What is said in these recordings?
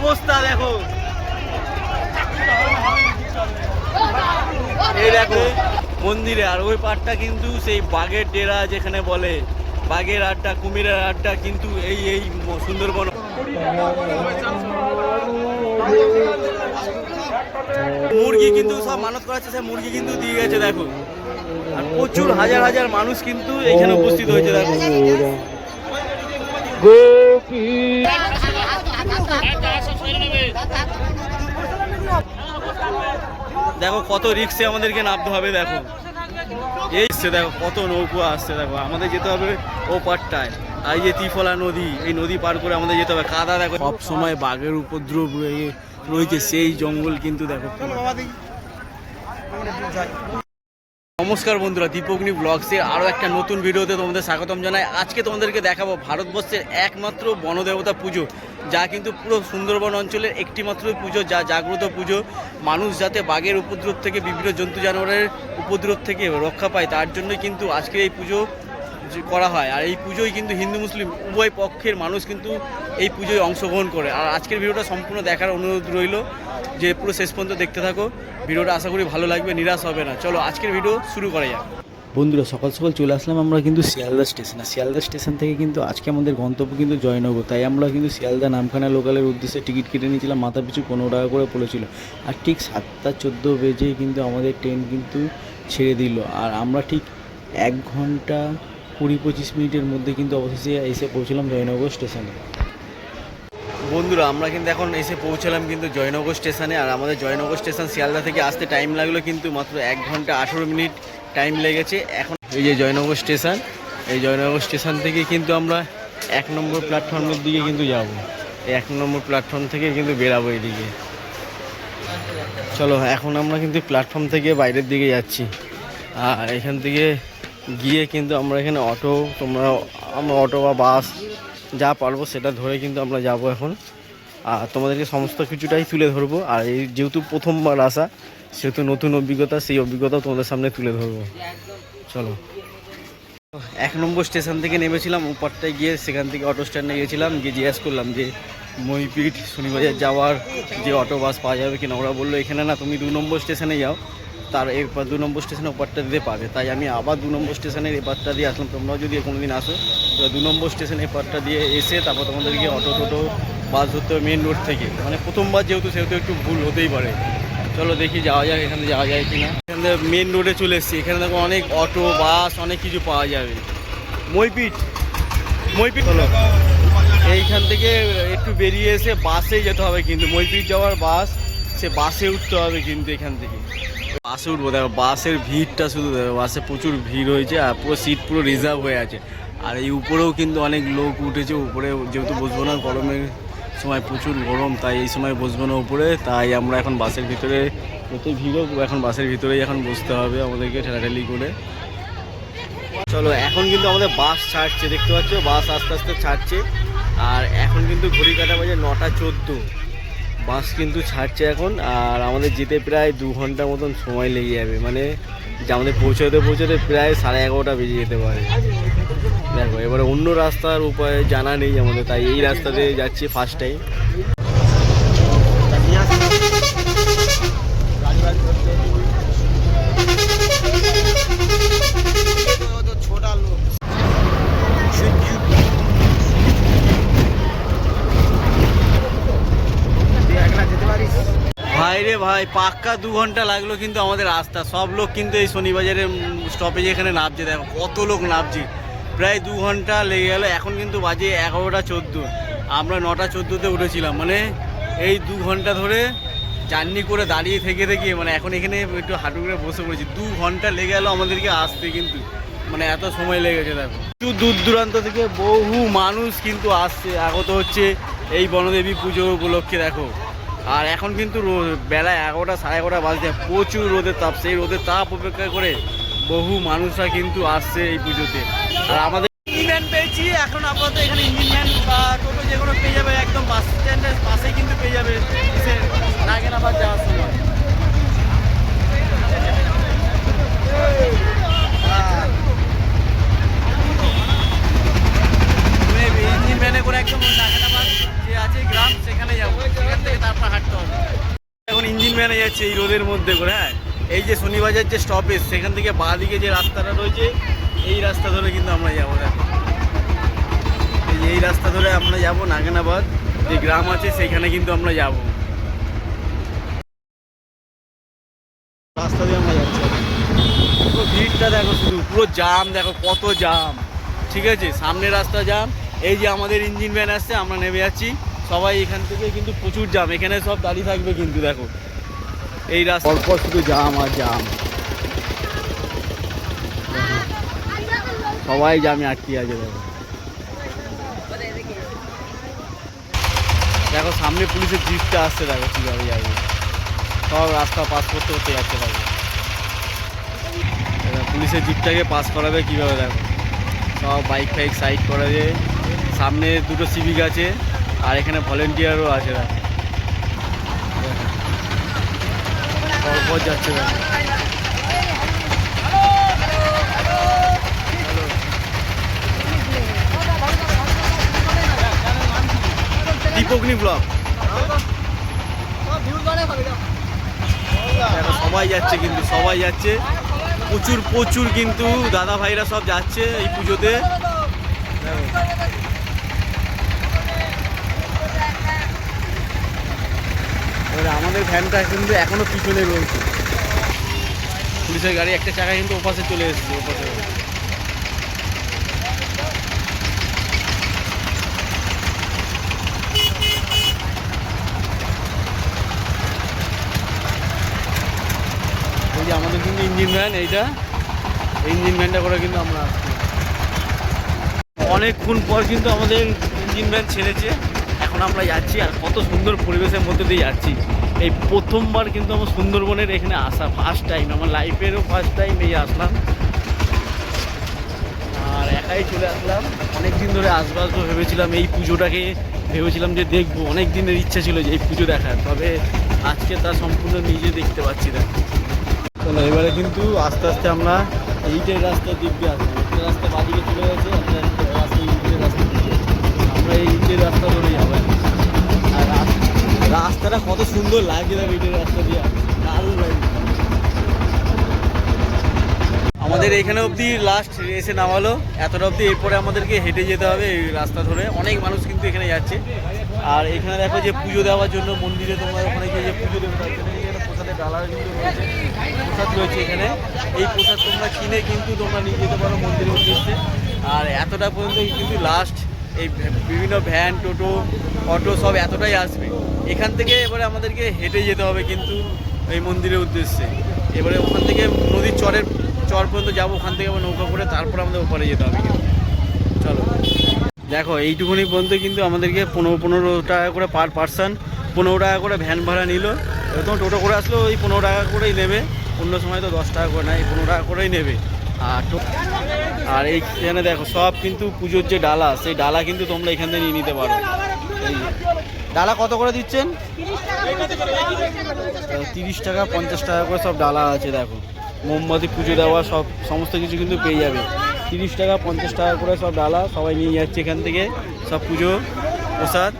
অবস্থা দেখো, এই দেখো মন্দিরে। আর ওই পাটটা কিন্তু সেই বাঘের ডেরা যেখানে বলে, বাঘের আড্ডা, কুমিরের আড্ডা কিন্তু এই সুন্দরবন। মুরগি কিন্তু সব মানত করা হচ্ছে, সে মুরগি কিন্তু দিয়ে গেছে দেখো। আর প্রচুর হাজার হাজার মানুষ কিন্তু এখানে উপস্থিত হয়েছে দেখো। দেখো কত রিক্সে আমাদেরকে নামতে হবে দেখো। এই দেখো কত নৌকো আসছে দেখো, আমাদের যেতে হবে ও পাটটায়। আর এই যে ত্রিফলা নদী, এই নদী পার করে আমাদের যেতে হবে। কাদা দেখো, সব সময় বাঘের উপদ্রব রয়েছে সেই জঙ্গল কিন্তু দেখো। নমস্কার বন্ধুরা, দীপগ্নি ব্লগসের আরও একটা নতুন ভিডিওতে তোমাদের স্বাগতম জানাই। আজকে তোমাদেরকে দেখাবো ভারতবর্ষের একমাত্র বনদেবতা পুজো, যা কিন্তু পুরো সুন্দরবন অঞ্চলের একটি মাত্র পুজো, যা জাগ্রত পুজো। মানুষ যাতে বাঘের উপদ্রব থেকে, বিভিন্ন জন্তু জানোয়ারের উপদ্রব থেকে রক্ষা পায়, তার জন্যই কিন্তু আজকে এই পুজো করা হয়। আর এই পুজোয় কিন্তু হিন্দু মুসলিম উভয় পক্ষের মানুষ কিন্তু এই পুজোয় অংশগ্রহণ করে। আর আজকের ভিডিওটা সম্পূর্ণ দেখার অনুরোধ রইল, যে পুরো শেষ পর্যন্ত দেখতে থাকো। ভিডিওটা আশা করি ভালো লাগবে, নিরাশ হবে না। চলো আজকের ভিডিও শুরু করা যাক। বন্ধুরা, সকাল সকাল চলে আসলাম আমরা কিন্তু শিয়ালদা স্টেশন। আর শিয়ালদা স্টেশন থেকে কিন্তু আজকে আমাদের গন্তব্য কিন্তু জয়নগর। তাই আমরা কিন্তু শিয়ালদা নামখানা লোকালের উদ্দেশ্যে টিকিট কেটে নিয়েছিলাম, মাথা পিছু 15 টাকা করে পড়েছিল। আর ঠিক 7:14 বেজে কিন্তু আমাদের ট্রেন কিন্তু ছেড়ে দিল। আর আমরা ঠিক 1 ঘন্টা 20-25 মিনিটের মধ্যে কিন্তু অবশেষে এসে পৌঁছলাম জয়নগর স্টেশনে। বন্ধুরা, আমরা কিন্তু এখন এসে পৌঁছলাম কিন্তু জয়নগর স্টেশনে। আর আমাদের জয়নগর স্টেশন শিয়ালদা থেকে আসতে টাইম লাগলো কিন্তু মাত্র 1 ঘন্টা 18 মিনিট টাইম লেগেছে। এখন এই যে জয়নগর স্টেশন, এই জয়নগর স্টেশন থেকে কিন্তু আমরা 1 নম্বর প্ল্যাটফর্মের দিকে কিন্তু যাব। 1 নম্বর প্ল্যাটফর্ম থেকে কিন্তু বেরাবো এদিকে। চলো এখন আমরা কিন্তু প্ল্যাটফর্ম থেকে বাইরের দিকে যাচ্ছি। আর এখান থেকে গিয়ে কিন্তু আমরা এখানে আমরা অটো বা বাস যা পারবো সেটা ধরে কিন্তু আমরা যাব এখন। আর তোমাদেরকে সমস্ত কিছুটাই তুলে ধরবো। আর এই যেহেতু প্রথমবার আসা, সেহেতু নতুন অভিজ্ঞতা, সেই অভিজ্ঞতাও তোমাদের সামনে তুলে ধরবো। চলো 1 নম্বর স্টেশন থেকে নেমেছিলাম, উপরটায় গিয়ে সেখান থেকে অটো স্ট্যান্ডে গিয়েছিলাম, গিয়ে জিজ্ঞেস করলাম যে মইপিট শনিবাজার যাওয়ার যে অটো বাস পাওয়া যাবে কিনা। ওরা বললো এখানে না, তুমি 2 নম্বর স্টেশনে যাও, তার এরপর 2 নম্বর স্টেশনে ওপারটা দিতে পাবে। তাই আমি আবার 2 নম্বর স্টেশনের এপারটা দিয়ে আসলাম। তোমরাও যদি কোনো দিন আসো তো 2 নম্বর স্টেশনে এপারটা দিয়ে এসে তারপর তোমাদেরকে টোটো বাস ধরতে হবে মেন রোড থেকে। মানে প্রথমবার যেহেতু, সেহেতু একটু ভুল হতেই পারে। চলো দেখি যাওয়া যায়, এখানে যাওয়া যায় কিনা। এখানে মেন রোডে চলে এসেছি, এখানে দেখো অনেক অটো বাস অনেক কিছু পাওয়া যাবে। মইপিট হলো এইখান থেকে একটু বেরিয়ে এসে বাসে যেতে হবে কিন্তু, মইপিট যাওয়ার বাস, সে বাসে উঠতে হবে কিন্তু। এখান থেকে বাসে উঠবো। দেখো বাসের ভিড়টা শুধু দেখো, বাসে প্রচুর ভিড় হয়েছে আর পুরো সিট পুরো রিজার্ভ হয়ে আছে। আর এই উপরেও কিন্তু অনেক লোক উঠেছে। উপরে যেহেতু বসবো না, গরমের সময় প্রচুর গরম, তাই এই সময় বসবো না উপরে। তাই আমরা এখন বাসের ভিতরে, যত ভিড় হোক এখন বাসের ভিতরেই এখন বসতে হবে আমাদেরকে ঠেলাঠেলি করে। চলো এখন কিন্তু আমাদের বাস ছাড়ছে, দেখতে পাচ্ছ বাস আস্তে আস্তে ছাড়ছে। আর এখন কিন্তু ঘড়ি কাটা বাজে 9:14, বাস কিন্তু ছাড়ছে এখন। আর আমাদের যেতে প্রায় 2 ঘন্টার মতন সময় লেগে যাবে, মানে যে আমাদের পৌঁছাতে প্রায় 11:30 বেজে যেতে পারে। দেখো এবারে অন্য রাস্তার উপায় জানা নেই আমাদের, তাই এই রাস্তাতে যাচ্ছি ফার্স্ট টাইম। ভাই রে ভাই, পাক্কা 2 ঘন্টা লাগলো কিন্তু আমাদের রাস্তা। সব লোক কিন্তু এই শনিবাজারের স্টপেজে এখানে নামছে, দেখো কত লোক নামছে। প্রায় 2 ঘন্টা লেগে গেল। এখন কিন্তু বাজে 11:14, আমরা 9:14-তে উঠেছিলাম। মানে এই 2 ঘন্টা ধরে জার্নি করে দাঁড়িয়ে থেকে মানে এখন এখানে একটু হাঁটু করে বসে পড়েছি। 2 ঘন্টা লেগে গেলো আমাদেরকে আসতে কিন্তু, মানে এত সময় লেগেছে। দেখো একটু দূর দূরান্ত থেকে বহু মানুষ কিন্তু আসছে, আগত হচ্ছে এই বনদেবী পুজো উপলক্ষে। দেখো আর এখন কিন্তু বেলা 11টা 11:30 বাজছে, প্রচুর রোদের তাপ। সেই রোদের তাপ উপেক্ষা করে বহু মানুষরা কিন্তু আসছে এই পুজোতে। আর আমাদের ইঞ্জিন ভ্যান পেয়েছি এখন আপাতত। এখানে ইঞ্জিন ভ্যান বা টোটো যে কোনো পেয়ে যাবে, একদম বাস স্ট্যান্ডের পাশেই কিন্তু পেয়ে যাবে নাগেনাবাদ যাওয়ার সময়। ইঞ্জিন ভ্যানে করে একদম নাগেনাবাদ যে আছে গ্রাম, সেখানে যাবো। সেখান ভ্যানে যাচ্ছে এই রোদের মধ্যে করে। হ্যাঁ, এই যে শনিবাজার যে স্টপেজ সেখান থেকে বাঁ দিকে যে রাস্তাটা রয়েছে এই রাস্তা ধরে কিন্তু আমরা যাবো। দেখো এই রাস্তা ধরে আমরা যাব নাগেনাবাদ যে গ্রাম আছে সেইখানে কিন্তু আমরা যাব। রাস্তা দিয়ে আমরা যাচ্ছি, পুরো ভিড়টা দেখো, শুধু পুরো জাম দেখো, কত জাম। ঠিক আছে, সামনে রাস্তা জাম, এই যে আমাদের ইঞ্জিন ভ্যান আসছে, আমরা নেমে যাচ্ছি সবাই এখান থেকে, কিন্তু প্রচুর জাম, এখানে সব দাঁড়িয়ে থাকবে কিন্তু। দেখো এই রাস্তা পরপর শুধু জাম আর জাম, সবাই জামে আটকে আছে। দেখো দেখো সামনে পুলিশের জিপটা আসছে, দেখো কীভাবে যাবে, সব রাস্তা পাস করতে করতে যাচ্ছে। দেখো পুলিশের জিপটাকে পাস করাবে কীভাবে, দেখো সব বাইক ফাইক সাইড করা যায়। সামনে দুটো সিভিক আছে আর এখানে ভলেন্টিয়ারও আছে। দেখো পরপর যাচ্ছে। দেখো দীপগ্নি ব্লক, সবাই যাচ্ছে কিন্তু, সবাই যাচ্ছে, প্রচুর প্রচুর কিন্তু দাদা ভাইরা সব যাচ্ছে এই পুজোতে। আমাদের ভ্যানটা কিন্তু এখনো পিছনে রয়েছে, পুলিশের গাড়ি একটা চাকা কিন্তু ওপাশে চলে এসেছে, ওপাশে। এই যে আমাদের কিন্তু ইঞ্জিন ভ্যান, এইটা ইঞ্জিন ভ্যানটা করে কিন্তু আমরা আসছি। অনেকক্ষণ পর কিন্তু আমাদের ইঞ্জিন ভ্যান ছেড়েছে, এখন আমরা যাচ্ছি আর কত সুন্দর পরিবেশের মধ্যে দিয়ে যাচ্ছি। এই প্রথমবার কিন্তু আমার সুন্দরবনের এখানে আসা, ফার্স্ট টাইম, আমার লাইফেরও ফার্স্ট টাইম এই আসলাম। আর একাই চলে আসলাম, অনেক দিন ধরে আসবো ভেবেছিলাম, এই পুজোটাকে ভেবেছিলাম যে দেখবো, অনেক দিনের ইচ্ছা ছিল যে এই পুজো দেখার, তবে আজকে তা সম্পূর্ণ নিজে দেখতে পাচ্ছি। না চলো এবারে কিন্তু আস্তে আস্তে আমরা এইটের রাস্তার দিক দিয়ে আসবো, একটা রাস্তা বাদিকে চলে গেছে, একটা রাস্তা ইটের রাস্তা দিকে, আমরা এই ইটের রাস্তা ধরে যাবো। আর রাস্তাটা কত সুন্দর লাগছে, দেখো ইটের রাস্তা দিয়ে, দারুণ লাগছে। আমাদের এখানে অবধি লাস্ট এসে নামালো, এতটা অবধি, এরপরে আমাদেরকে হেঁটে যেতে হবে এই রাস্তা ধরে। অনেক মানুষ কিন্তু এখানে যাচ্ছে। আর এখানে দেখো যে পুজো দেওয়ার জন্য মন্দিরে তোমরা ওখানে গিয়ে যে পুজো দেবে, তার জন্য এখানে প্রসাদের ডালা কিন্তু রয়েছে, প্রসাদ রয়েছে এখানে। এই প্রসাদ তোমরা কিনে কিন্তু তোমরা নিয়ে যেতে পারো মন্দিরের উদ্দেশ্যে। আর এতটা পর্যন্ত কিন্তু লাস্ট এই বিভিন্ন ভ্যান, টোটো, অটো সব এতটাই আসবে। এখান থেকে এবারে আমাদেরকে হেঁটে যেতে হবে কিন্তু এই মন্দিরের উদ্দেশ্যে। এবারে ওখান থেকে নদীর চর পর্যন্ত যাবো, ওখান থেকে আবার নৌকা করে তারপর আমাদের ওপারে যেতে হবে কিন্তু। চলো দেখো এইটুকুনি পর্যন্ত কিন্তু আমাদেরকে 15 টাকা করে পার পার্সন, 15 টাকা করে ভ্যান ভাড়া নিল। এরকম টোটো করে আসলেও ওই 15 টাকা করেই নেবে, অন্য সময় তো 10 টাকা করে নেয়, এই 15 টাকা করেই নেবে। আর এইখানে দেখো সব কিন্তু পুজোর যে ডালা, সেই ডালা কিন্তু তোমরা এখান থেকে নিয়ে নিতে পারো। এই ডালা কত করে দিচ্ছেন? 30 টাকা, 50 টাকা করে সব ডালা আছে। দেখো মোমবাতি, পুজো দেওয়া সব সমস্ত কিছু কিন্তু পেয়ে যাবে। 30 টাকা, 50 টাকা করে সব ডালা সবাই নিয়ে যাচ্ছে এখান থেকে, সব পুজো প্রসাদ।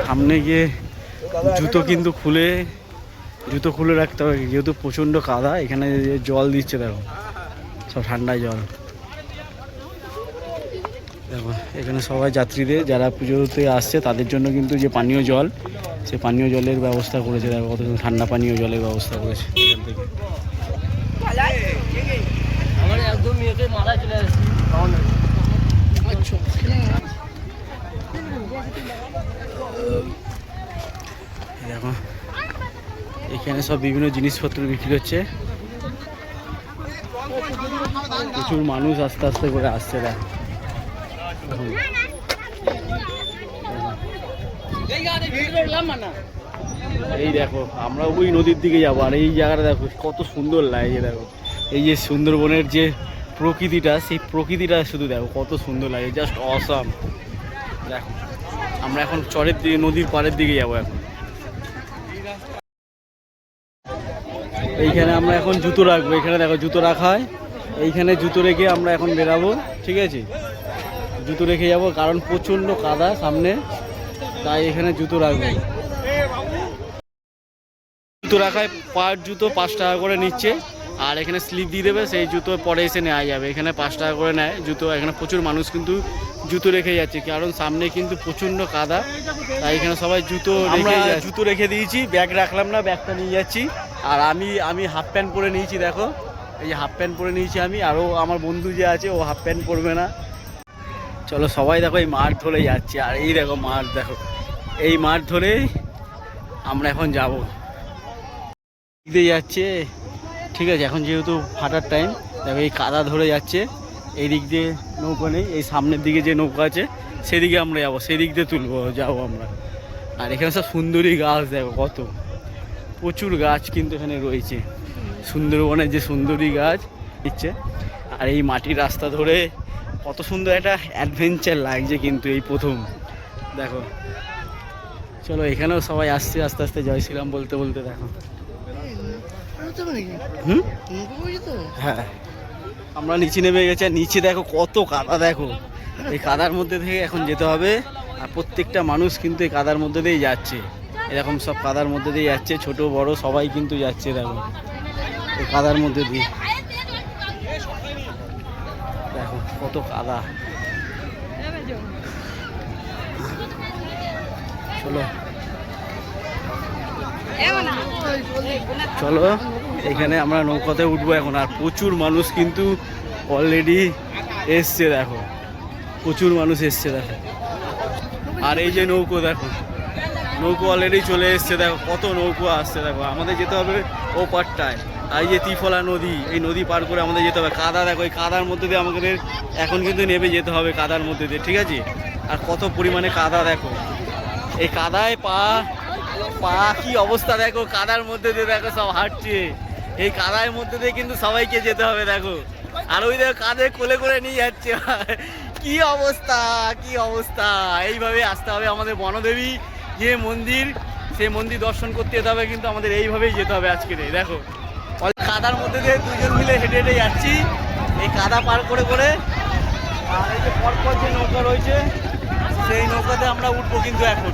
সামনে গিয়ে জুতো কিন্তু জুতো খুলে রাখতে হবে, যেহেতু প্রচণ্ড কাদা। এখানে জল দিচ্ছে, দেখো সব ঠান্ডা জল। দেখো এখানে সবাই যাত্রীদের যারা পুজোতে আসছে তাদের জন্য কিন্তু যে পানীয় জল, সে পানীয় জলের ব্যবস্থা করেছে। দেখো কত ঠান্ডা পানীয় জলের ব্যবস্থা করেছে এখান থেকে। দেখো এখানে সব বিভিন্ন জিনিসপত্র বিক্রি হচ্ছে, প্রচুর মানুষ আস্তে আস্তে করে আসছে। দেখো এই দেখো আমরা ওই নদীর দিকে যাবো, আর এই জায়গাটা দেখো কত সুন্দর লাগে। দেখো এই যে সুন্দরবনের যে প্রকৃতিটা, সেই প্রকৃতিটা শুধু দেখো কত সুন্দর লাগে, জাস্ট অসাম। দেখো আমরা এখন চরের দিকে, নদীর পাড়ের দিকে যাবো এখন। এইখানে আমরা এখন জুতো রাখবো, এখানে দেখো জুতো রাখা হয়, এইখানে জুতো রেখে আমরা এখন বেরাবো। ঠিক আছে, জুতো রেখে যাবো, কারণ প্রচণ্ড কাদা সামনে, তাই এখানে জুতো রাখবো। জুতো রাখায় পার জুতো 5 টাকা করে নিচ্ছে, আর এখানে স্লিপ দিয়ে দেবে, সেই জুতো পরে এসে নেওয়া যাবে। এখানে 5 টাকা করে নেয় জুতো। এখানে প্রচুর মানুষ কিন্তু জুতো রেখে যাচ্ছে, কারণ সামনে কিন্তু প্রচণ্ড কাদা, তাই এখানে সবাই জুতো জুতো রেখে দিয়েছি। ব্যাগ রাখলাম না, ব্যাগটা নিয়ে যাচ্ছি। আর আমি হাফ প্যান্ট পরে নিয়েছি, দেখো এই যে হাফ প্যান্ট পরে নিয়েছি আমি। আরও আমার বন্ধু যে আছে ও হাফ প্যান্ট পরবে না। চলো সবাই দেখো এই মাঠ ধরে যাচ্ছে, আর এই দেখো মাঠ, দেখো এই মাঠ ধরে আমরা এখন যাব। যাচ্ছে, ঠিক আছে, এখন যেহেতু ফাটার টাইম, দেখো এই কাদা ধরে যাচ্ছে। এই দিক দিয়ে নৌকা নেই, এই সামনের দিকে যে নৌকা আছে সেদিকে আমরা যাবো, সেদিক দিয়ে যাবো আমরা। আর এখানে সব সুন্দরী গাছ, দেখো কত প্রচুর গাছ কিন্তু এখানে রয়েছে, সুন্দরবনের যে সুন্দরী গাছ দিচ্ছে। আর এই মাটির রাস্তা ধরে কত সুন্দর একটা অ্যাডভেঞ্চার লাগছে কিন্তু এই প্রথম, দেখো। চলো এখানেও সবাই আসছে আস্তে আস্তে, জয় শ্রীরাম বলতে বলতে, দেখো। হ্যাঁ, আমরা নিচে নেমে গেছি, আর নিচে দেখো কত কাদা, দেখো এই কাদার মধ্যে থেকে এখন যেতে হবে। আর প্রত্যেকটা মানুষ কিন্তু এই কাদার মধ্যে দিয়েই যাচ্ছে, এরকম সব কাদার মধ্যে দিয়ে যাচ্ছে, ছোট বড় সবাই কিন্তু যাচ্ছে, দেখো এই কাদার মধ্যে দিয়ে, দেখো কত কাদা। চলো চলো এখানে আমরা নৌকাতে উঠবো এখন। আর প্রচুর মানুষ কিন্তু অলরেডি এসছে, দেখো প্রচুর মানুষ এসছে, দেখো। আর এই যে নৌকো, দেখো নৌকো অলরেডি চলে এসছে, দেখো কত নৌকো আসছে, দেখো। আমাদের যেতে হবে ও পারটায়, আর এই যে ত্রিফলা নদী, এই নদী পার করে আমাদের যেতে হবে। কাদা দেখো, এই কাদার মধ্যে দিয়ে আমাদের এখন কিন্তু নেমে যেতে হবে, কাদার মধ্যে দিয়ে, ঠিক আছে। আর কত পরিমাণে কাদা, দেখো এই কাদায় পা কি অবস্থা, দেখো কাদার মধ্যে দিয়ে, দেখো সব হাঁটছে এই কাদার মধ্যে দিয়ে, কিন্তু সবাইকে যেতে হবে, দেখো। আর ওই দেখো কাঁধে কোলে করে নিয়ে যাচ্ছে, কি অবস্থা কি অবস্থা। এইভাবে আসতে হবে আমাদের বনদেবী যে মন্দির, সেই মন্দির দর্শন করতে যেতে হবে, কিন্তু আমাদের এইভাবেই যেতে হবে আজকে। দেখো কাদার মধ্যে দিয়ে দুজন মিলে হেঁটে হেঁটে যাচ্ছি এই কাদা পার করে করে। আর এই যে পরপর যে নৌকা রয়েছে সেই নৌকাতে আমরা উঠবো কিন্তু এখন,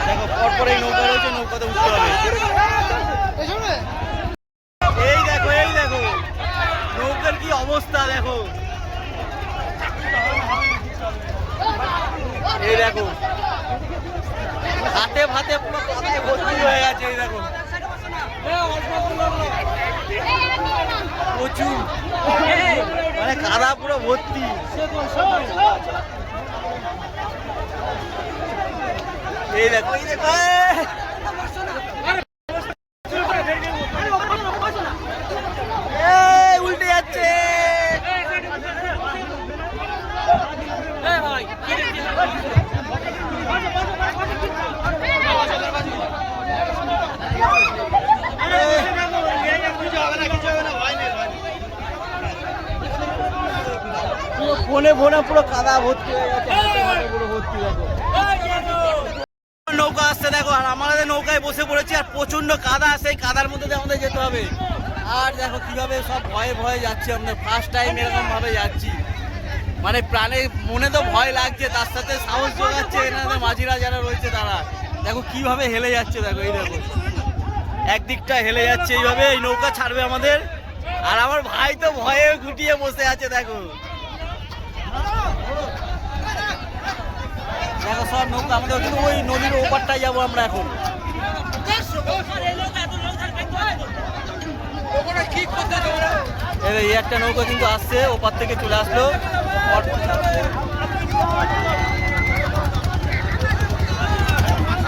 দেখো পরপর এই নৌকা রয়েছে, নৌকাতে উঠতে হবে। এই দেখো এই দেখো নৌকার কি অবস্থা, দেখো এই দেখো হাতে ভাতে পুরো কাদায় ভর্তি হয়ে গেছে, এই দেখো প্রচুর মানে কাদা পুরো ভর্তি। এই দেখো এই দেখো উল্টে যাচ্ছে, ফোনে ফোনে পুরো কাদা ভর্তি হয়ে গেছে, পুরো ভর্তি, দেখো নৌকা আসছে, দেখো। আর আমাদের নৌকায় বসে পড়েছি, আর প্রচন্ড কাদা, সেই কাদার মধ্যে দিয়ে আমাদের যেতে হবে। আর দেখো কিভাবে সব ভয়ে ভয়ে যাচ্ছি, আমরা ফার্স্ট টাইম এরকম ভাবে যাচ্ছি, মানে প্রাণে মনে তো ভয় লাগছে, তার সাথে সাহস জোগাচ্ছে এনাদের মাঝিরা যারা রয়েছে তারা, দেখো কিভাবে হেলে যাচ্ছে, দেখো এই দেখো একদিকটা হেলে যাচ্ছে এইভাবে, এই নৌকা ছাড়বে আমাদের। আর আমার ভাই তো ভয়ে গুটিয়ে বসে আছে, দেখো দেখো সব নৌকা আমাদের, কিন্তু ওই নদীর ওপারটাই যাবো আমরা এখন। এই একটা নৌকা কিন্তু আসছে, ওপার থেকে চলে আসলো।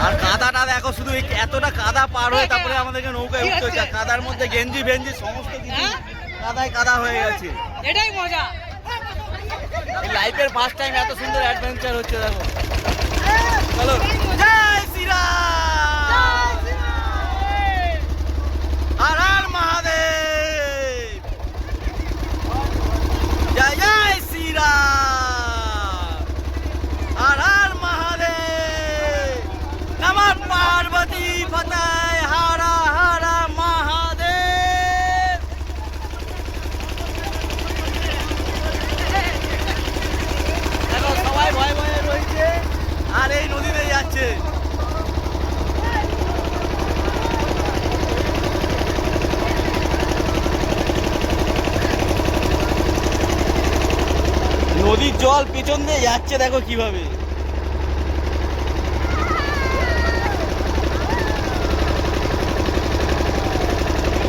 আর কাদাটা দেখো, শুধু এতটা কাদা পার হয়ে তারপরে আমাদেরকে নৌকায় উঠতে হচ্ছে। কাদার মধ্যে গেঞ্জি ভেঞ্জি সমস্ত কিছু কাদায় কাদা হয়ে গেছে, এটাই মজা। লাইফের ফার্স্ট টাইম এত সুন্দর অ্যাডভেঞ্চার হচ্ছে, দেখো। চলো জয় শ্রীরাম, হর হর মহাদেব, জয় জয় শ্রীরাম, হর হর মহাদেব, নমঃ পার্বতী পতয়ে হর হর মহাদেব। দেখো সবাই ভয়ে ভয়ে রয়েছে, আর এই নদীতে যাচ্ছে। জল পেছন দিয়ে যাচ্ছে, দেখো কিভাবে।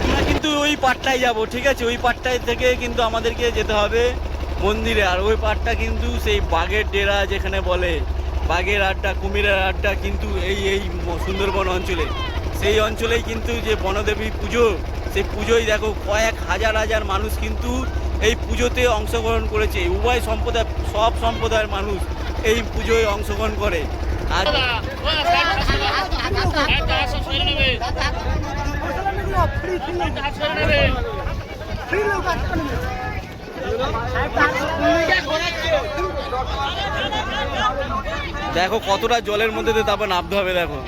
আমরা কিন্তু ওই পাটটায় যাব, ঠিক আছে? ওই পাটটায় থেকে কিন্তু আমাদেরকে যেতে হবে মন্দিরে। আর ওই পাটটা কিন্তু সেই বাঘের ডেরা যেখানে বলে, বাঘের আড্ডা, কুমিরের আড্ডা, কিন্তু এই সুন্দরবন অঞ্চলে, সেই অঞ্চলেই কিন্তু যে বনদেবী পুজো, সেই পুজোয় দেখো কয়েক হাজার হাজার মানুষ কিন্তু এই পুজোতে অংশগ্রহণ করেছে। উভয় সম্প্রদায়, সব সম্প্রদায়ের মানুষ এই পুজোয় অংশগ্রহণ করে। আর দেখো কতটা জলের মধ্যে দিয়ে তারপর নামতে হবে। দেখো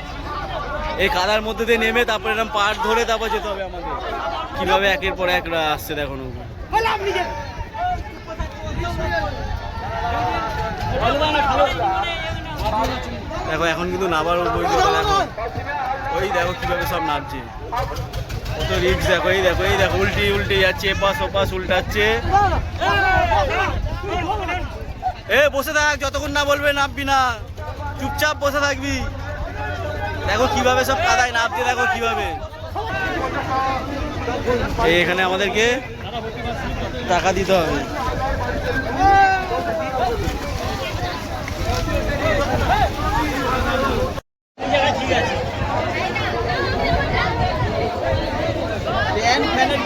এই কাদার মধ্যে দিয়ে নেমে তারপর এরকম পাড় ধরে তারপর যেতে হবে আমাদের। কিভাবে একের পর এক আসছে দেখো নৌকা। দেখো এখন কিন্তু নামার অভিজ্ঞতা দেখো, ওই দেখো কিভাবে সব নামছে, কত রিক্স। দেখো এই দেখো, এই দেখো উল্টে উল্টে যাচ্ছে, এপাশ ওপাশ উল্টাচ্ছে। এ বসে থাক, যতক্ষণ না বলবে নামবি না, চুপচাপ বসে থাকবি। দেখো কিভাবে সব কাদায় নামছে, দেখো কিভাবে। এখানে আমাদেরকে টাকা দিতে হবে।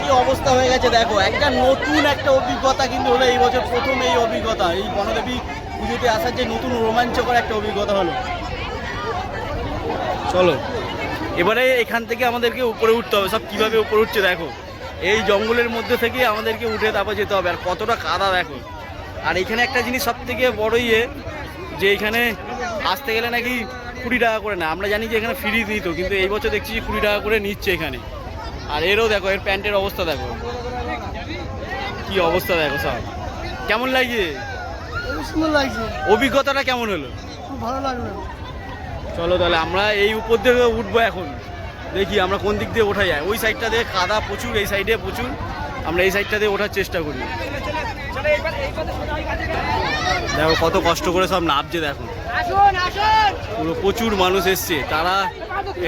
কি অবস্থা হয়ে গেছে দেখো, একটা নতুন একটা অভিজ্ঞতা কিন্তু হলো এই বছর প্রথম। এই অভিজ্ঞতা, এই বনদেবী পুজোতে আসার যে নতুন রোমাঞ্চকর একটা অভিজ্ঞতা হলো। চলো এবারে এখান থেকে আমাদেরকে উপরে উঠতে হবে। সব কিভাবে উপরে উঠছে দেখো, এই জঙ্গলের মধ্যে থেকে আমাদেরকে উঠে তারপর যেতে হবে। আর কতটা কাদা দেখো। আর এখানে একটা জিনিস সব থেকে বড় যে এখানে আসতে গেলে নাকি 20 টাকা করে না। আমরা জানি যে এখানে ফ্রি দিত, কিন্তু এই বছর দেখছি 20 টাকা করে নিচ্ছে এখানে। আর এরও দেখো, এর প্যান্টের অবস্থা দেখো, কি অবস্থা দেখো। সব কেমন লাগছে? সুন্দর লাগছে। অভিজ্ঞতাটা কেমন হলো? খুব ভালো লাগলো। চলো তাহলে আমরা এই উপর থেকে উঠবো এখন। দেখি আমরা কোন দিক দিয়ে ওঠা যায়। ওই সাইডটা দিয়ে কাদা প্রচুর, এই সাইডে প্রচুর। আমরা এই সাইডটা দিয়ে ওঠার চেষ্টা করি। দেখো কত কষ্ট করে সব নামছে দেখো, পুরো প্রচুর মানুষ এসছে। তারা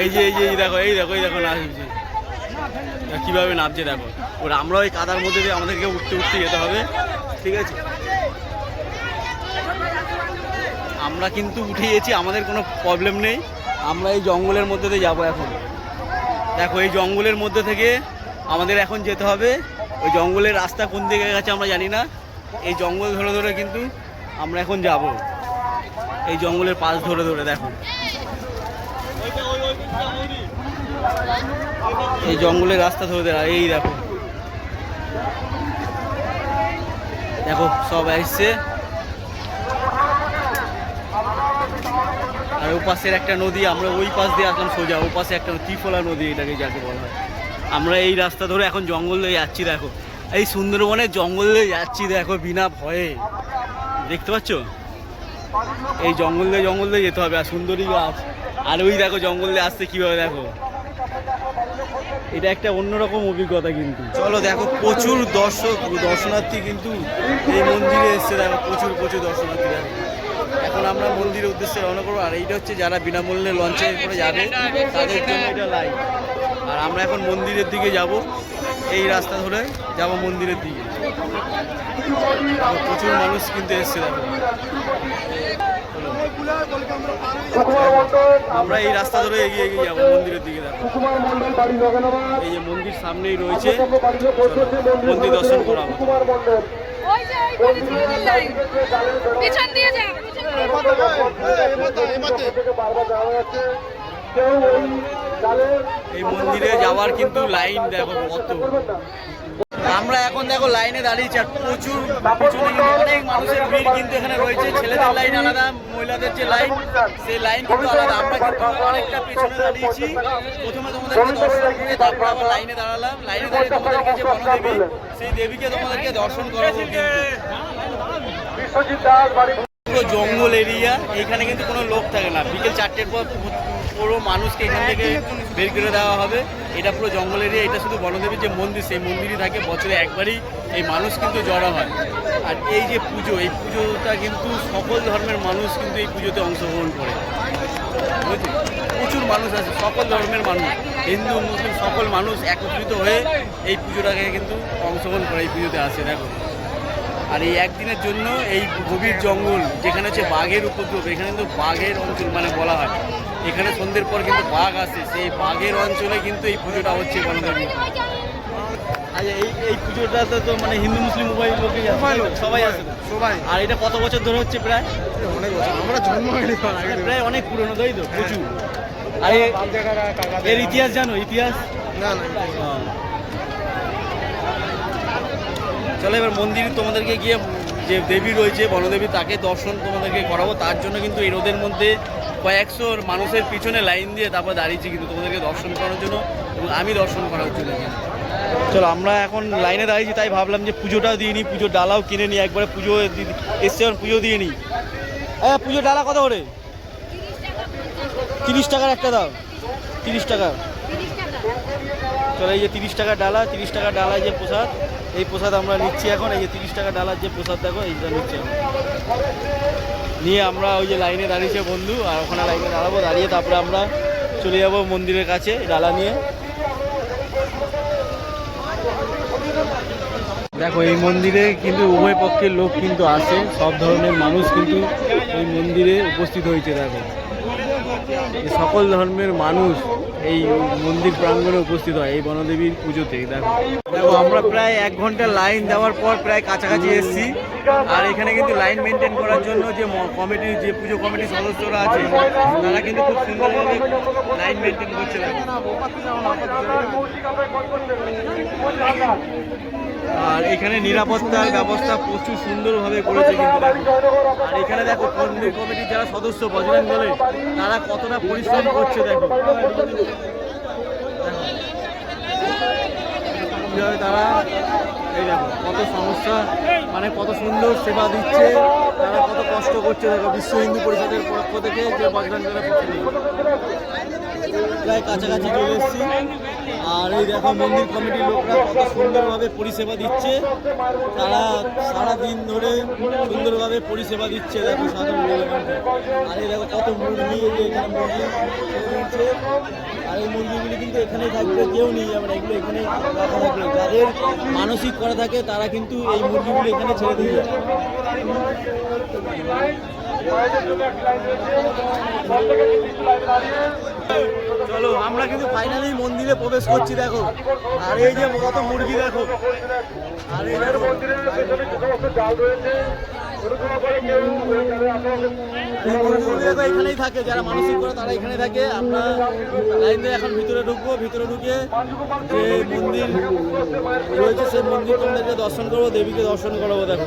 এই যে দেখো, এই দেখো নামছে কিভাবে নামছে দেখো। ওরা আমরা ওই কাদার মধ্যে দিয়ে আমাদেরকে উঠতে উঠতে যেতে হবে, ঠিক আছে? আমরা কিন্তু উঠে গেছি, আমাদের কোনো প্রবলেম নেই। আমরা এই জঙ্গলের মধ্যে দিয়ে যাবো এখন। দেখো এই জঙ্গলের মধ্যে থেকে আমাদের এখন যেতে হবে। ওই জঙ্গলের রাস্তা কোন দিকে গেছে আমরা জানি না। এই জঙ্গল ধরে ধরে কিন্তু আমরা এখন যাব, এই জঙ্গলের পাশ ধরে ধরে। দেখো এই জঙ্গলের রাস্তা ধরে ধরে, এই দেখো দেখো সব আসছে। আর ও পাশের একটা নদী, আমরা ওই পাশ দিয়ে আসলাম সোজা। ও পাশে একটা ত্রিফলা নদী, এটাকে যাকে বলা হয়। আমরা এই রাস্তা ধরে এখন জঙ্গল দিয়ে যাচ্ছি। দেখো এই সুন্দরবনের জঙ্গল দিয়ে যাচ্ছি দেখো, বিনা ভয়ে। দেখতে পাচ্ছ এই জঙ্গল দিয়ে যেতে হবে। আর সুন্দরী গাছ, আর ওই দেখো জঙ্গল দিয়ে আসতে কীভাবে দেখো। এটা একটা অন্যরকম অভিজ্ঞতা কিন্তু। চলো দেখো প্রচুর দর্শনার্থী কিন্তু এই মন্দিরে এসছে। দেখো প্রচুর দর্শনার্থী। দেখো এখন আমরা মন্দিরের উদ্দেশ্যে রওনা করবো। আর এইটা হচ্ছে যারা বিনামূল্যে লঞ্চে করে যাবে তাদের জন্য এটা লাইন। আর আমরা এখন মন্দিরের দিকে যাব, এই রাস্তা ধরে যাব মন্দিরের দিকে। প্রচুর মানুষ কিন্তু এসছে দেখো। আমরা এই রাস্তা ধরে এগিয়ে যাবো মন্দিরের দিকে। দেখো এই যে মন্দির সামনেই রয়েছে, মন্দির দর্শন করাবো। এই মন্দিরে যাওয়ার কিন্তু লাইন দেখো কত। আমরা এখন দেখো লাইনে দাঁড়িয়েছি, আর প্রচুর পিছনে কিন্তু অনেক মানুষের ভিড় কিন্তু এখানে রয়েছে। ছেলেদের লাইন আলাদা, মহিলাদের যে লাইন সেই লাইন কিন্তু আলাদা। আমরা কিন্তু অনেকটা পিছনে দাঁড়িয়েছি। প্রথমে তোমাদেরকে দর্শন করে তারপর আবার লাইনে দাঁড়ালাম। লাইনে দাঁড়িয়ে তোমাদেরকে যে বনদেবী, সেই দেবীকে তোমাদেরকে দর্শন করাবো। পুরো জঙ্গল এরিয়া, এখানে কিন্তু কোনো লোক থাকে না। বিকেল 4টের পর পুরো মানুষকে এখান থেকে বের করে দেওয়া হবে। এটা পুরো জঙ্গল এরিয়া, এটা শুধু বনদেবীর যে মন্দির সেই মন্দিরই থাকে, বছরে একবারই এই মানুষ কিন্তু জড়ো হয়। আর এই যে পুজো, এই পুজোটা কিন্তু সকল ধর্মের মানুষ কিন্তু এই পুজোতে অংশগ্রহণ করে, বুঝলি? প্রচুর মানুষ আছে, সকল ধর্মের মানুষ, হিন্দু মুসলিম সকল মানুষ একত্রিত হয়ে এই পুজোটাকে কিন্তু অংশগ্রহণ করে, এই পুজোতে আসে। দেখো, আর এই একদিনের জন্য এই গভীর জঙ্গল যেখানে হচ্ছে বাঘের উপদ্রব, এখানে কিন্তু বাঘের অঞ্চল মানে বলা হয়, এখানে সন্ধ্যের পর কিন্তু বাঘ আসে, সেই বাঘের অঞ্চলে কিন্তু এই পুজোটা হচ্ছে বনদেবী। আচ্ছা, এই পুজোটাতে তো মানে হিন্দু মুসলিম উভয় লোকই সবাই আসে, সবাই। আর এটা কত বছর ধরে হচ্ছে? প্রায় অনেক বছর, আমরা জন্ম হয়নি তার আগে। প্রায় অনেক পুরনো, তাই তো? প্রচুর। আর এর ইতিহাস জানো? ইতিহাস না না, চলো এবার মন্দির তোমাদেরকে গিয়ে যে দেবী রয়েছে বনদেবী তাকে দর্শন তোমাদেরকে করাবো। তার জন্য কিন্তু এই রোদের মধ্যে কয়েকশো মানুষের পিছনে লাইন দিয়ে তারপর দাঁড়িয়েছি কিন্তু তোমাদেরকে দর্শন করার জন্য এবং আমি দর্শন করার জন্য। চলো আমরা এখন লাইনে দাঁড়িয়েছি, তাই ভাবলাম যে পুজোটাও দিয়ে নিই, পুজোর ডালাও কিনে নিই, একবারে পুজো এসছে যখন পুজো দিয়ে নিই। হ্যাঁ, পুজোর ডালা কত করে? 30 টাকার একটা দাও, 30 টাকা। চলো এই যে 30 টাকার ডালা, 30 টাকার ডালায় যে প্রসাদ, এই প্রসাদ আমরা নিচ্ছি এখন। এই যে 30 টাকা ডালার যে প্রসাদ দেখো, এইটা নিচ্ছি এখন। নিয়ে আমরা ওই যে লাইনে দাঁড়িয়েছে বন্ধু, আর ওখানে লাইনে দাঁড়াবো, দাঁড়িয়ে তারপরে আমরা চলে যাব মন্দিরের কাছে ডালা নিয়ে। দেখো এই মন্দিরে কিন্তু উভয় পক্ষের লোক কিন্তু আসে, সব ধরনের মানুষ কিন্তু এই মন্দিরে উপস্থিত হয়েছে। দেখো এই সকল ধর্মের মানুষ এই মন্দির প্রাঙ্গণে উপস্থিত হয় এই বনদেবীর পুজোতে। দেখো দেখো আমরা প্রায় 1 ঘন্টা লাইন দেওয়ার পর প্রায় কাছাকাছি এসেছি। আর এখানে কিন্তু লাইন মেনটেন করার জন্য যে কমিটির যে পুজো কমিটির সদস্যরা আছে তারা কিন্তু খুব সুন্দরভাবে লাইন মেনটেন করছে। আর এখানে নিরাপত্তার ব্যবস্থা প্রচুর সুন্দরভাবে করেছে কিন্তু। আর এখানে দেখো মন্দির কমিটির যারা সদস্য বজরং দলের তারা কতটা পরিশ্রম করছে। দেখো তারা এই দেখো কত সমস্যা, মানে কত সুন্দর সেবা দিচ্ছে, তারা কত কষ্ট করছে। দেখো বিশ্ব হিন্দু পরিষদের পক্ষ থেকে যে বজরং দলের পক্ষ থেকে প্রায় কাছাকাছি চলে এসেছি। আর এই দেখো মন্দির কমিটির লোকরা কত সুন্দরভাবে পরিষেবা দিচ্ছে, তারা সারাদিন ধরে সুন্দরভাবে পরিষেবা দিচ্ছে। দেখো সাধারণ লোকজনকে। আর এই দেখো কত মুরগি, এখানে মুরগি দিচ্ছে। আর এই মুরগিগুলি কিন্তু এখানেই থাকবে, কেউ নিয়ে যাবে না, এগুলো এখানে রাখা থাকবে। যাদের মানসিক করা থাকে তারা কিন্তু এই মুরগিগুলি এখানে ছেড়ে দিয়ে যায়। চলো আমরা কিন্তু ফাইনালি মন্দিরে প্রবেশ করছি। দেখো আর এই যে কত মুরগি, দেখো। আর এই দেখো এখানেই থাকে, যারা মানসিক করে তারা এখানে থাকে। আমরা লাইন দিয়ে এখন ভিতরে ঢুকবো, ভিতরে ঢুকে যে মন্দির রয়েছে সেই মন্দির তোমাদেরকে দর্শন করবো, দেবীকে দর্শন করাবো। দেখো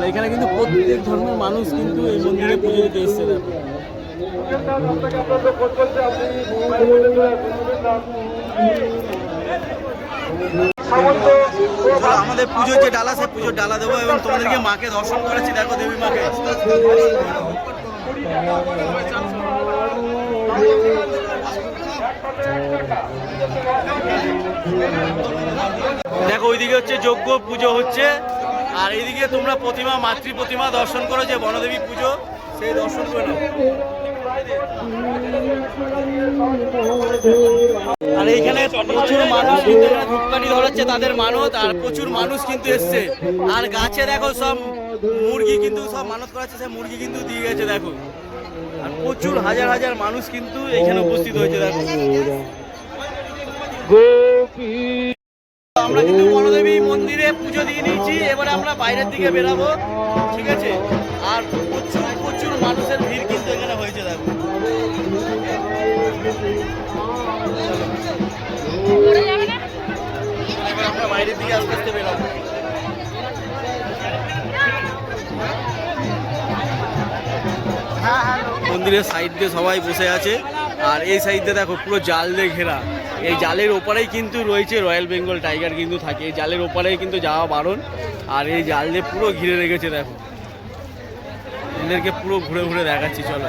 এখানে কিন্তু প্রত্যেক ধর্মের মানুষ কিন্তু এই মন্দিরে পুজো দিতে এসছে। দেখো আমাদের পুজোর যে ডালা, সে পুজোর ডালা দেবো এবং তোমাদেরকে মাকে দর্শন করাচ্ছি। দেখো দেবী মাকে। দেখো ওইদিকে হচ্ছে যজ্ঞ পুজো হচ্ছে, আর এইদিকে তোমরা প্রতিমা, মাতৃ প্রতিমা দর্শন করো, যে বনদেবী পুজো সেই দর্শন করে নাও। আর এইখানে প্রচুর মানুষ কিন্তু ধূপকাঠি ধরাচ্ছে তাদের মানত, আর প্রচুর মানুষ কিন্তু এসছে। আর গাছে দেখো সব মুরগি কিন্তু সব মানত করাচ্ছে, সে মুরগি কিন্তু দিয়ে গেছে। দেখো আর প্রচুর হাজার হাজার মানুষ কিন্তু এখানে উপস্থিত হয়েছে। দেখো আমরা কিন্তু বনদেবী মন্দিরে পুজো দিয়ে নিয়েছি, এবারে আমরা বাইরের দিকে বেরাবো, ঠিক আছে? আর প্রচুর প্রচুর মানুষের ভিড় কিন্তু এখানে হয়েছে। দেখো এবার আমরা বাইরের দিকে আস্তে আস্তে বেরাবো। মন্দিরের সাইড দিয়ে সবাই বসে আছে, আর এই সাইডে দেখো পুরো জাল দিয়ে ঘেরা। এই জালের ওপারেই কিন্তু রয়েছে রয়্যাল বেঙ্গল টাইগার কিন্তু থাকে, এই জালের ওপারেই কিন্তু যাওয়া বারণ। আর এই জাল দিয়ে পুরো ঘিরে রেখেছে দেখো, এদেরকে পুরো ঘুরে ঘুরে দেখাচ্ছি চলো।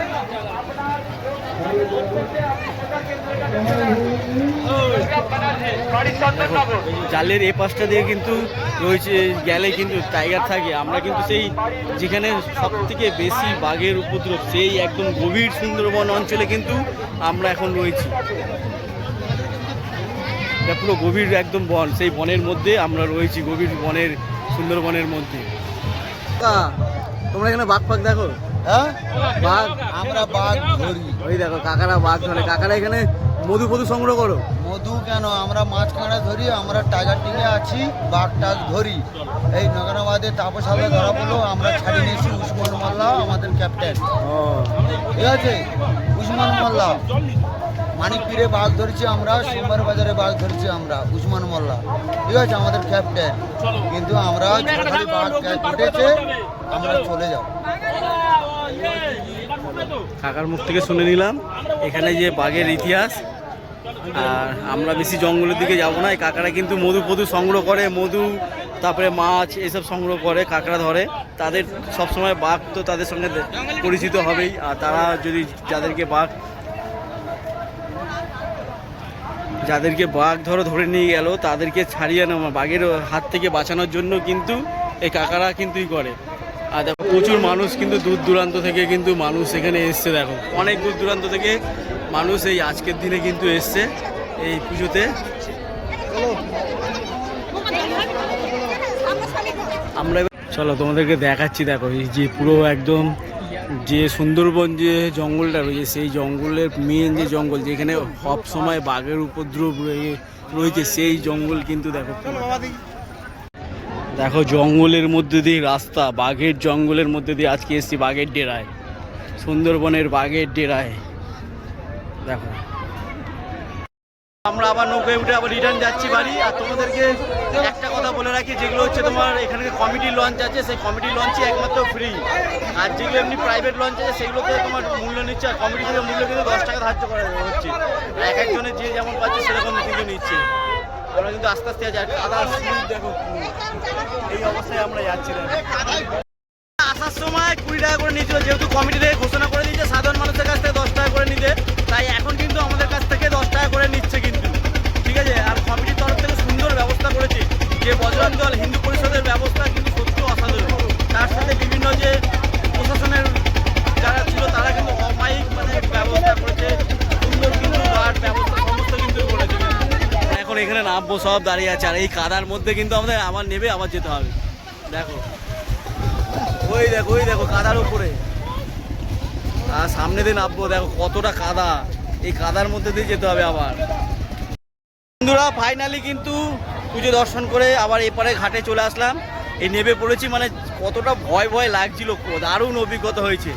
জালের এ পাশটা দিয়ে কিন্তু রয়েছে গেলে কিন্তু টাইগার থাকে। আমরা কিন্তু সেই যেখানে সব থেকে বেশি বাঘের উপদ্রব সেই একদম গভীর সুন্দরবন অঞ্চলে কিন্তু আমরা এখন রয়েছি। এটা পুরো গভীর একদম বন, সেই বনের মধ্যে আমরা রয়েছি, গভীর বনের সুন্দরবনের মধ্যে। তোমরা এখানে বাঘ ফাঘ দেখো? হ্যাঁ, বাঘ আমরা বাঘ ধরি। ওই দেখো কাকারা বাঘ ধরে, কাকারা এখানে মধু ফধু সংগ্রহ করো? মধু কেন, আমরা মাছ কাঁকড়া ধরি, আমরা টাইগার টিকে আছি, বাঘ টাঘ ধরি। এই নগরাবাদে তাপস হালদার ধরা পড়লো, আমরা ছাড়িয়ে নিয়েছি। উসমান মোল্লা আমাদের ক্যাপ্টেন, ঠিক আছে? উসমান মোল্লা মানিকপুরে বাঘ ধরেছি আমরা, সোমবার বাজারে বাঘ ধরেছি আমরা, উসমান মোল্লা, ঠিক আছে, আমাদের ক্যাপ্টেন। কিন্তু আমরা যখনই বাঘ উঠেছে আমরা চলে যাব। কাকার মুখ থেকে শুনে নিলাম এখানে যে বাঘের ইতিহাস। আর আমরা বেশি জঙ্গলের দিকে যাব না। এই কাকারা কিন্তু মধু ফধু সংগ্রহ করে, মধু তারপরে মাছ এসব সংগ্রহ করে, কাঁকড়া ধরে। তাদের সবসময় বাঘ তো তাদের সঙ্গে পরিচিত হবেই। আর তারা যদি যাদেরকে বাঘ ধরে নিয়ে গেল তাদেরকে ছাড়িয়ে নেওয়া, বাঘের হাত থেকে বাঁচানোর জন্য কিন্তু এই কাকারা কিন্তুই করে। আর দেখো প্রচুর মানুষ কিন্তু দূর দূরান্ত থেকে কিন্তু মানুষ এখানে এসছে, দেখো অনেক দূর দূরান্ত থেকে মানুষ এই আজকের দিনে কিন্তু এসছে এই পুজোতে। আমরা চলো তোমাদেরকে দেখাচ্ছি, দেখো এই যে পুরো একদম যে সুন্দরবন যে জঙ্গলটা রয়েছে সেই জঙ্গলের মেন যে জঙ্গল যেখানে সব সময় বাঘের উপদ্রব রয়েছে সেই জঙ্গল কিন্তু দেখো। দেখো জঙ্গলের মধ্যে দিয়ে রাস্তা, বাঘের জঙ্গলের মধ্যে দিয়ে আজকে এসেছি বাঘের ডেরায়, সুন্দরবনের বাঘের ডেরায়। দেখো আমরা আবার নৌকায় উঠে আবার রিটার্ন যাচ্ছি বাড়ি। আর তোমাদেরকে একটা কথা বলে রাখি, যেগুলো হচ্ছে তোমার এখানে কমিটি লঞ্চ আছে সেই কমিটি লঞ্চই একমাত্র ফ্রি। আর যেগুলো এমনি প্রাইভেট লঞ্চ আছে সেগুলোতে তোমার মূল্য নিচ্ছে, আর কমিটি থেকে মূল্য কিন্তু 10 টাকা ধার্য করা হচ্ছে। এক একজনের যে যেমন পাচ্ছে সেরকম কিন্তু নিচ্ছে। আমরা কিন্তু আস্তে আস্তে যাচ্ছি, আদার স্পিড দেখো, এই অবস্থায় আমরা যাচ্ছি। আসার সময় 20 টাকা করে নিচ্ছিল, যেহেতু কমিটি থেকে ঘোষণা করে দিয়েছে সাধারণ মানুষের কাছ থেকে 10 টাকা করে নিতে, তাই এখন কিন্তু আমাদের কাছ থেকে 10 টাকা করে নিচ্ছে কিন্তু, ঠিক আছে। আর কমিটির তরফ থেকে সুন্দর ব্যবস্থা করেছে, যে বজরং দল হিন্দু পরিষদের ব্যবস্থা কিন্তু সত্যি অসাধারণ। তার সাথে বিভিন্ন যে প্রশাসনের যারা ছিল তারা কিন্তু অমায়িক মানে ব্যবস্থা করেছে, সুন্দর কিন্তু গার্ড ব্যবস্থা সমস্ত কিন্তু করেছে। এখন এখানে নামবো, সব দাঁড়িয়ে আছে, আর এই কাদার মধ্যে কিন্তু আমাদের আবার নেবে আবার যেতে হবে। দেখো ওই দেখো কাদার উপরে, আর সামনে দিয়ে নামবো, দেখো কতটা কাদা, এই কাদার মধ্যে দিয়ে যেতে হবে আবার। বন্ধুরা ফাইনালি কিন্তু পুজো দর্শন করে আবার এপারে ঘাটে চলে আসলাম, এই নেমে পড়েছি। মানে কতটা ভয় লাগছিল, দারুণ অভিজ্ঞতা হয়েছে।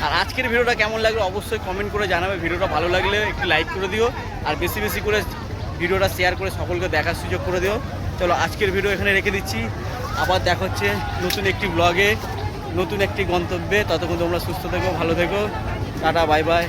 আর আজকের ভিডিওটা কেমন লাগলো অবশ্যই কমেন্ট করে জানাবে। ভিডিওটা ভালো লাগলে একটু লাইক করে দিও, আর বেশি বেশি করে ভিডিওটা শেয়ার করে সকলকে দেখার সুযোগ করে দিও। চলো আজকের ভিডিও এখানে রেখে দিচ্ছি, আবার দেখা হচ্ছে নতুন একটি ব্লগে, নতুন একটি গন্তব্যে। ততক্ষণ তোমরা সুস্থ থেকো, ভালো থেকো, টাটা বাই বাই।